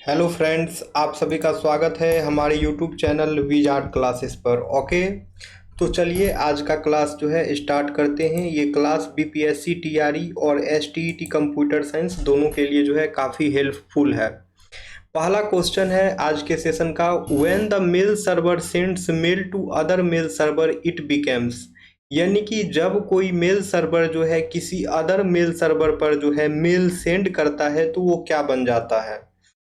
Hello friends, आप सभी का स्वागत है हमारे यूट्यूब चैनल वीज आर्ट क्लासेस पर। ओके, तो चलिए आज का क्लास जो है स्टार्ट करते हैं। ये क्लास बीपीएससी टीआरई और एसटीईटी कंप्यूटर साइंस दोनों के लिए जो है काफ़ी हेल्पफुल है। पहला क्वेश्चन है आज के सेशन का, when the mail server sends mail to other mail server it becomes. यानी कि जब कोई मेल सर्वर जो है किसी अदर मेल सर्वर पर जो है मेल सेंड करता है तो वो क्या बन जाता है।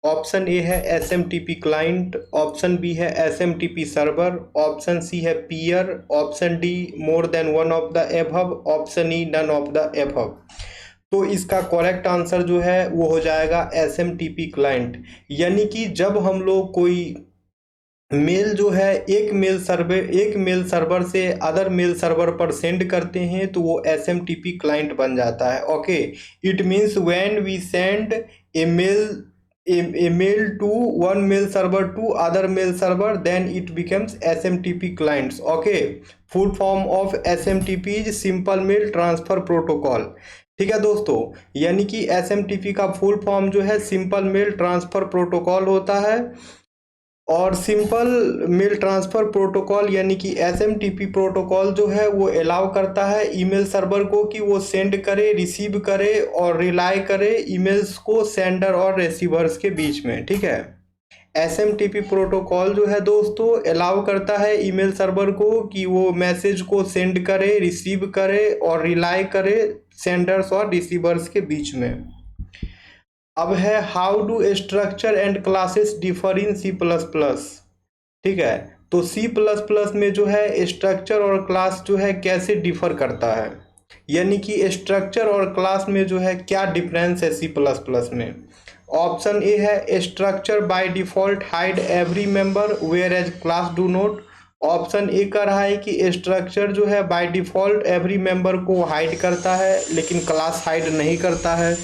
ऑप्शन ए है S M T P client, option B है S M T P server, option C है peer, option D more than one of the above, option E none of the above. तो इसका correct answer जो है वो हो जाएगा S M T P client. यानी कि जब हम लोग कोई मेल जो है एक मेल सर्वर से अदर मेल सर्वर पर सेंड करते हैं तो वो S M T P client बन जाता है। Okay, it means when we send a mail a mail to one mail server to other mail server, then it becomes SMTP clients. Okay, full form of SMTP is simple mail transfer protocol। ठीक है दोस्तों, यानी कि SMTP का full form जो है simple mail transfer protocol होता है। और सिंपल मेल ट्रांसफ़र प्रोटोकॉल यानी कि एसएमटीपी प्रोटोकॉल जो है वो अलाउ करता है ईमेल सर्वर को कि वो सेंड करे, रिसीव करे और रिलाई करे ईमेल्स को सेंडर और रिसीवर्स के बीच में। ठीक है, एसएमटीपी प्रोटोकॉल जो है दोस्तों अलाउ करता है ईमेल सर्वर को कि वो मैसेज को सेंड करे, रिसीव करे और रिलाई करे सेंडर्स और रिसीवर्स के बीच में। अब है how do structure and classes differ in C plus plus. ठीक है, तो सी प्लस प्लस में जो है स्ट्रक्चर और क्लास जो है कैसे डिफर करता है, यानी कि स्ट्रक्चर और क्लास में जो है क्या डिफरेंस है सी प्लस प्लस में। ऑप्शन ए है structure by default hide every member whereas class do not. Option A कह रहा है कि स्ट्रक्चर जो है बाय डिफॉल्ट एवरी मेंबर को हाइड करता है लेकिन क्लास हाइड नहीं करता है।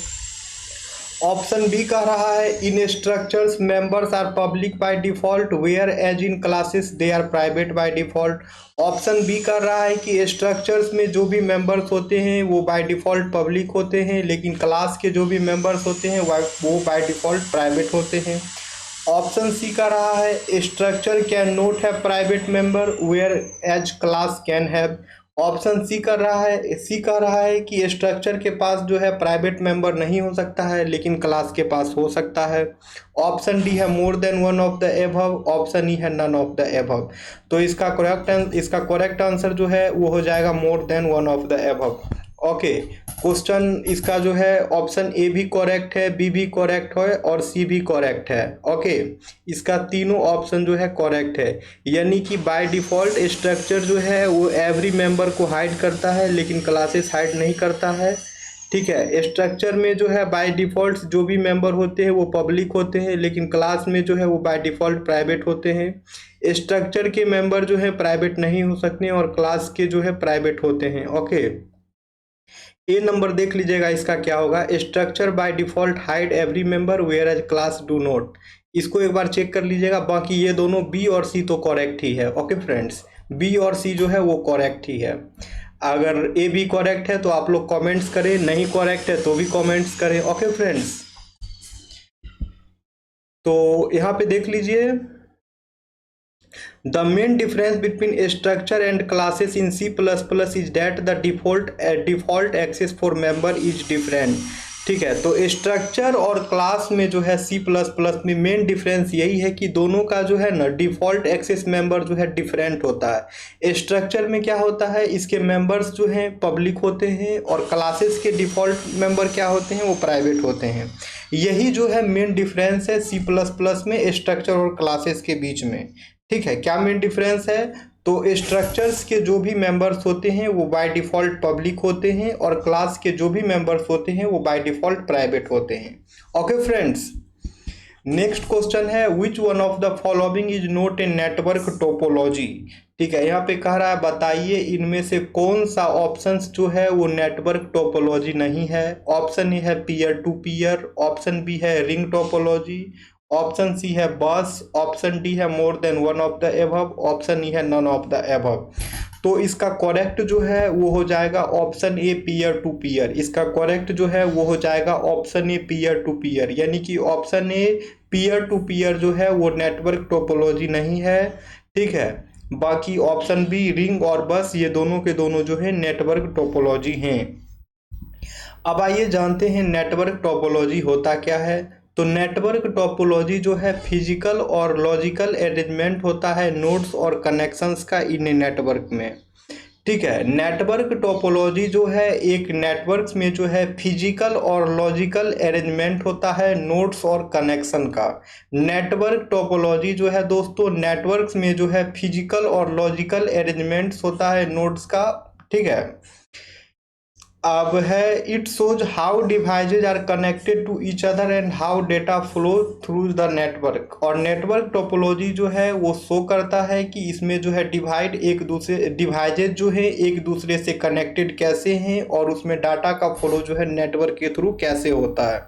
ऑप्शन बी कह रहा है in structures members are public by default whereas in classes they are private by default. Option B कह रहा है कि स्ट्रक्चर्स में जो भी मेंबर्स होते हैं वो बाय डिफॉल्ट पब्लिक होते हैं लेकिन क्लास के जो भी मेंबर्स होते हैं वो बाय डिफॉल्ट प्राइवेट होते हैं। ऑप्शन सी कह रहा है structure can not have private member whereas class can have. Option C कह रहा है कि स्ट्रक्चर के पास जो है प्राइवेट मेंबर नहीं हो सकता है लेकिन क्लास के पास हो सकता है। ऑप्शन डी है more than one of the above, option E है नन ऑफ द एबव। तो इसका करेक्ट आंसर जो है वो हो जाएगा मोर than one of the above. Okay, question इसका जो है ऑप्शन ए भी करेक्ट है, बी भी करेक्ट है और सी भी करेक्ट है। ओके, इसका तीनों ऑप्शन जो है करेक्ट है, यानी कि बाय डिफ़ॉल्ट स्ट्रक्चर जो है वो एवरी मेंबर को हाइड करता है लेकिन क्लासेस हाइड नहीं करता है। ठीक है, स्ट्रक्चर में जो है बाय डिफ़ॉल्ट जो भी मेंबर होते हैं वो पब्लिक होते हैं लेकिन क्लास में जो है वो बाय डिफ़ॉल्ट प्राइवेट होते हैं। स्ट्रक्चर के मेंबर जो है प्राइवेट नहीं हो सकते और क्लास के जो है प्राइवेट होते हैं। ओके, ए नंबर देख लीजिएगा इसका क्या होगा, structure by default hide every member whereas class do not. इसको एक बार चेक कर लीजिएगा, बाकी ये दोनों बी और सी तो करेक्ट ही है। ओके फ्रेंड्स, बी और सी जो है वो करेक्ट ही है। अगर ए भी करेक्ट है तो आप लोग कमेंट्स करें, नहीं करेक्ट है तो भी कमेंट्स करें। ओके फ्रेंड्स, तो यहाँ पे देख लीजिए, The main difference between structure and classes in C++ is that the default access for member is different। ठीक है, तो स्ट्रक्चर और क्लास में जो है C++ में मेन डिफरेंस यही है कि दोनों का जो है ना डिफ़ॉल्ट एक्सेस मेंबर जो है डिफरेंट होता है। स्ट्रक्चर में क्या होता है, इसके मेंबर्स जो हैं पब्लिक होते हैं और क्लासेस के डिफ़ॉल्ट मेंबर क्या होते हैं वो प्राइवेट होते हैं। यही जो है मेन डिफरेंस है C++ में स्ट्रक्चर और क्लासेस के बीच में। ठीक है, क्या मेन डिफरेंस है, तो स्ट्रक्चर्स के जो भी मेंबर्स होते हैं वो बाय डिफ़ॉल्ट पब्लिक होते हैं और क्लास के जो भी मेंबर्स होते हैं वो बाय डिफ़ॉल्ट प्राइवेट होते हैं। ओके फ्रेंड्स, नेक्स्ट क्वेश्चन है which one of the following is not a network topology. ठीक है, यहाँ पे कह रहा है बताइए इनमें से कौन सा ऑप्शंस जो है वो नेटवर्क टोपोलॉजी नहीं है। ऑप्शन ए है peer to peer, option B है रिंग टोपोलॉजी, ऑप्शन सी है बस, ऑप्शन डी है more than one of the above, option E है नन ऑफ द एबव। तो इसका करेक्ट जो है वो हो जाएगा option A peer to peer. इसका करेक्ट जो है वो हो जाएगा option A peer to peer, यानी कि option A peer to peer जो है वो नेटवर्क टोपोलॉजी नहीं है। ठीक है, बाकी ऑप्शन बी रिंग और बस ये दोनों के दोनों जो है नेटवर्क टोपोलॉजी हैं। अब आइए जानते हैं नेटवर्क टोपोलॉजी होता क्या है। तो नेटवर्क टोपोलॉजी जो है फिजिकल और लॉजिकल अरेंजमेंट होता है नोड्स और कनेक्शंस का इन नेटवर्क में। ठीक है, नेटवर्क टोपोलॉजी जो है एक नेटवर्क्स में जो है फिजिकल और लॉजिकल अरेंजमेंट होता है नोड्स और कनेक्शन का। नेटवर्क टोपोलॉजी जो है दोस्तों नेटवर्क्स में जो है फिजिकल और लॉजिकल अरेंजमेंट्स होता है नोड्स का। ठीक है, अब है it shows how devices are connected to each other and how data flow through the network. और नेटवर्क टोपोलॉजी जो है वो शो करता है कि इसमें जो है डिवाइसेज जो है एक दूसरे से कनेक्टेड कैसे हैं और उसमें डाटा का फ्लो जो है नेटवर्क के थ्रू कैसे होता है।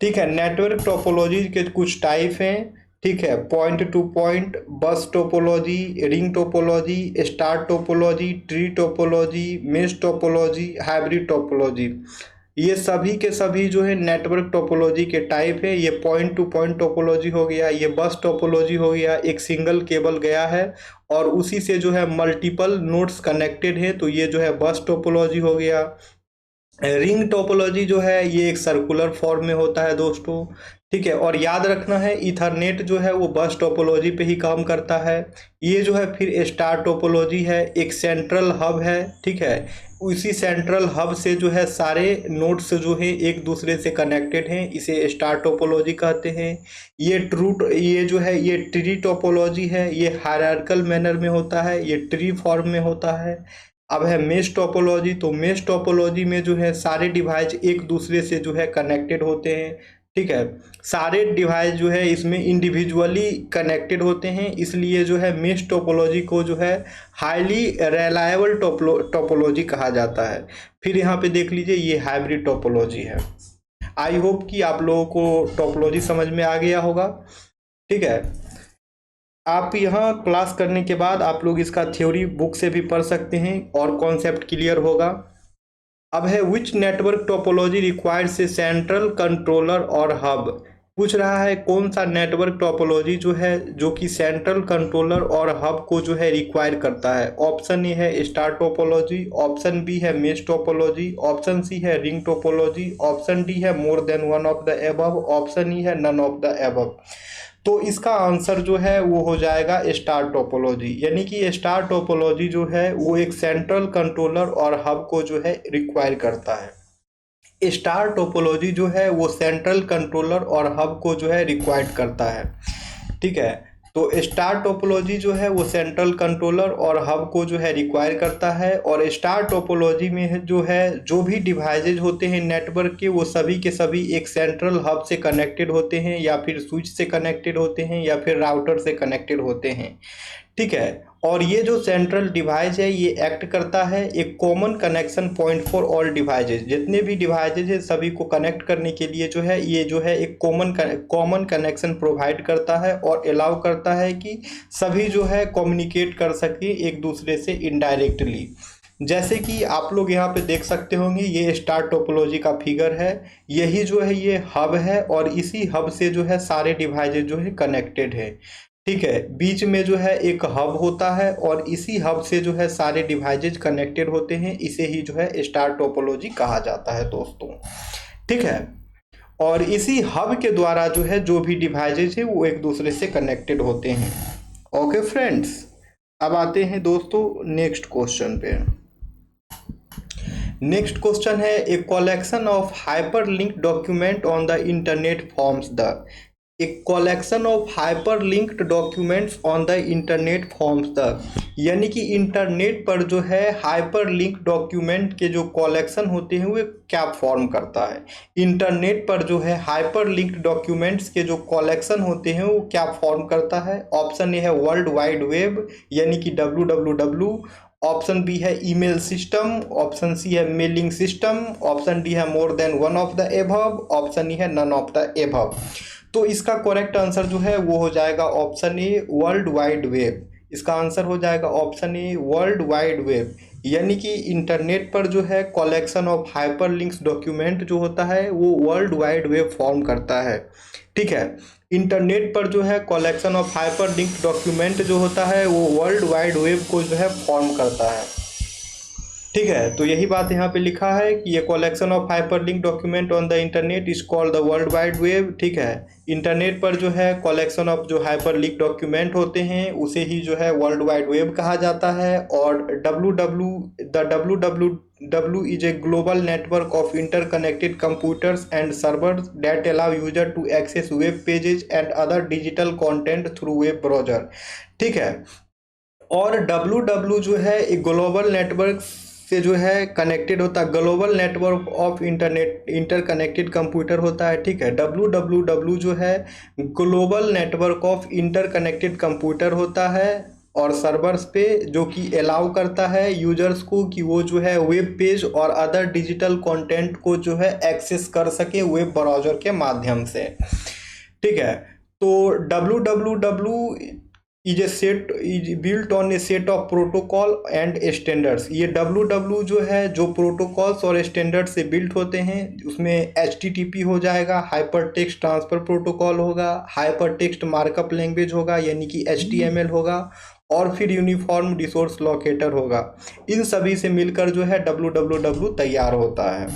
ठीक है, नेटवर्क टोपोलॉजी के कुछ टाइप हैं। ठीक है, पॉइंट टू पॉइंट, बस topology, ring topology, star topology, tree topology, mesh topology, hybrid topology, ये सभी के सभी जो है नेटवर्क टोपोलॉजी के टाइप है। ये पॉइंट टू पॉइंट टोपोलॉजी हो गया, ये बस टोपोलॉजी हो गया, एक सिंगल केबल गया है और उसी से जो है मल्टीपल नोड्स कनेक्टेड है तो ये जो है बस टोपोलॉजी हो गया। रिंग टोपोलॉजी जो है ये एक सर्कुलर फॉर्म में होता है दोस्तों। ठीक है, और याद रखना है इथरनेट जो है वो बस टोपोलॉजी पे ही काम करता है। ये जो है फिर स्टार टोपोलॉजी है, एक सेंट्रल हब है। ठीक है, उसी सेंट्रल हब से जो है सारे नोड्स जो है एक दूसरे से कनेक्टेड हैं, इसे स्टार टोपोलॉजी कहते हैं। ये जो है ये ट्री टोपोलॉजी है, ये हायरार्कल मैनर में होता है, ये ट्री फॉर्म में होता है। अब है मेश टोपोलॉजी, तो मेश टोपोलॉजी में जो है सारे डिवाइस एक दूसरे से जो है कनेक्टेड होते हैं। ठीक है, सारे डिवाइस जो है इसमें इंडिविजुअली कनेक्टेड होते हैं, इसलिए जो है मेश टोपोलॉजी को जो है हाईली रिलायबल टोपोलॉजी कहा जाता है। फिर यहाँ पे देख लीजिए ये हाइब्रिड टोपोलॉजी है। आई होप कि आप लोगों को टोपोलॉजी समझ में आ गया होगा। ठीक है, आप यहाँ क्लास करने के बाद आप लोग इसका थ्योरी बुक से भी पढ़ सकते हैं और कॉन्सेप्ट क्लियर होगा। अब है which network topology requires a central controller और हब। पूछ रहा है कौन सा नेटवर्क टोपोलॉजी जो है जो कि सेंट्रल कंट्रोलर और हब को जो है रिक्वायर करता है। ऑप्शन ए है स्टार टोपोलॉजी, ऑप्शन बी है मेश टोपोलॉजी, ऑप्शन सी है रिंग टोपोलॉजी, ऑप्शन डी है more than one of the above, option E है नन ऑफ द एबव। तो इसका आंसर जो है वो हो जाएगा स्टार टोपोलॉजी, यानी कि स्टार टोपोलॉजी जो है वो एक सेंट्रल कंट्रोलर और हब को जो है रिक्वायर करता है। स्टार टोपोलॉजी जो है वो सेंट्रल कंट्रोलर और हब को जो है रिक्वायर्ड करता है। ठीक है, तो स्टार टोपोलॉजी जो है वो सेंट्रल कंट्रोलर और हब को जो है रिक्वायर करता है। और स्टार टोपोलॉजी में जो है जो भी डिवाइसेज होते हैं नेटवर्क के वो सभी के सभी एक सेंट्रल हब से कनेक्टेड होते हैं या फिर स्विच से कनेक्टेड होते हैं या फिर राउटर से कनेक्टेड होते हैं। ठीक है, और ये जो सेंट्रल डिवाइस है ये एक्ट करता है एक common connection point for all devices. जितने भी डिवाइसेज है सभी को कनेक्ट करने के लिए जो है ये जो है एक कॉमन कनेक्शन प्रोवाइड करता है और अलाउ करता है कि सभी जो है कम्युनिकेट कर सके एक दूसरे से इनडायरेक्टली। जैसे कि आप लोग यहाँ पे देख सकते होंगे ये स्टार टोपोलॉजी का फिगर है, यही जो है ये हब है और इसी हब से जो है सारे डिवाइसेज जो है कनेक्टेड है। ठीक है, बीच में जो है एक हब होता है और इसी हब से जो है सारे डिवाइसेज कनेक्टेड होते हैं, इसे ही जो है स्टार टोपोलॉजी कहा जाता है दोस्तों। ठीक है, और इसी हब के द्वारा जो है जो भी डिवाइसेज है वो एक दूसरे से कनेक्टेड होते हैं। ओके फ्रेंड्स, अब आते हैं दोस्तों नेक्स्ट क्वेश्चन पे। नेक्स्ट क्वेश्चन है a collection of hyperlinked document on the internet forms the. एक collection of hyperlinked documents on the internet forms the, यानी कि इंटरनेट पर जो है हाइपरलिंक डॉक्यूमेंट के जो कलेक्शन होते हैं वो क्या फॉर्म करता है। इंटरनेट पर जो है हाइपरलिंक्ड डॉक्यूमेंट्स के जो कलेक्शन होते हैं वो क्या फॉर्म करता है। ऑप्शन ए है वर्ल्ड वाइड वेब यानी कि WWW, ऑप्शन बी है ईमेल सिस्टम, ऑप्शन सी है मेलिंग सिस्टम, ऑप्शन डी है more than one of the above, option E है नन ऑफ द एबव। तो इसका करेक्ट आंसर जो है वो हो जाएगा option a world wide web. इसका आंसर हो जाएगा option a world wide web, यानी कि इंटरनेट पर जो है कलेक्शन ऑफ हाइपरलिंक्स डॉक्यूमेंट जो होता है वो वर्ल्ड वाइड वेब फॉर्म करता है। ठीक है। इंटरनेट पर जो है collection of hyper link document जो होता है वो वर्ल्ड वाइड वेब को जो है फॉर्म करता है। ठीक है, तो यही बात यहाँ पे लिखा है कि ये collection of hyperlink document on the internet is called the world wide web. ठीक है, इंटरनेट पर जो है कलेक्शन ऑफ जो हाइपरलिंक डॉक्यूमेंट होते हैं उसे ही जो है वर्ल्ड वाइड वेब कहा जाता है। और www is a global network of interconnected computers and servers that allow user to access web pages and other digital content through web browser. ठीक है, और डब्ल्यू जो है एक ग्लोबल नेटवर्क से जो है कनेक्टेड होता है, global network of internet interconnected computer होता है। ठीक है, डब्ल्यू जो है global network of interconnected computer होता है और सर्वर्स पे जो कि अलाउ करता है यूजर्स को कि वो जो है वेब पेज और अदर डिजिटल कंटेंट को जो है एक्सेस कर सके वेब ब्राउज़र के माध्यम से। ठीक है, तो www is built on A set of protocol and standards. ये www जो है जो प्रोटोकॉल्स और स्टैंडर्ड से बिल्ट होते हैं, उसमें HTTP हो जाएगा, हाइपर टेक्स्ट ट्रांसफर प्रोटोकॉल होगा, हाइपर टेक्स्ट मार्कअप लैंग्वेज होगा यानी कि HTML होगा, और फिर यूनिफॉर्म रिसोर्स लोकेटर होगा। इन सभी से मिलकर जो है www तैयार होता है।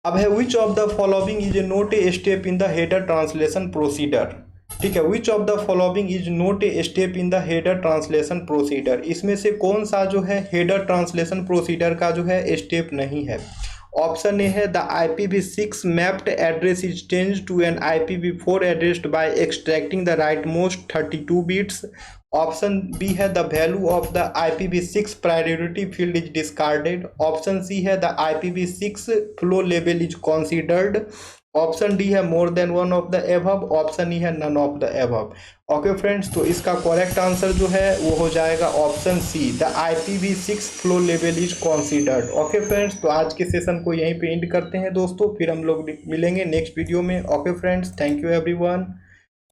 अब है which of the following is note a step in the header translation procedure. ठीक है, which of the following is note a step in the header translation procedure, इसमें से कौन सा जो है हेडर ट्रांसलेशन प्रोसीडर का जो है स्टेप नहीं है। ऑप्शन ए है the IPv6 mapped address is change to an IPv4 addressed by extracting the right most 32 bits. Option B है the value of the IPv6 priority field is discarded. Option C है the IPv6 flow level is considered. Option D है more than one of the above. Option E है none of the above. Okay friends, तो इसका correct answer जो है वो हो जाएगा option C, the IPv6 flow level is considered. Okay friends, तो आज के सेशन को यहीं पे एंड करते हैं दोस्तों, फिर हम लोग मिलेंगे नेक्स्ट वीडियो में। Okay friends, thank you everyone.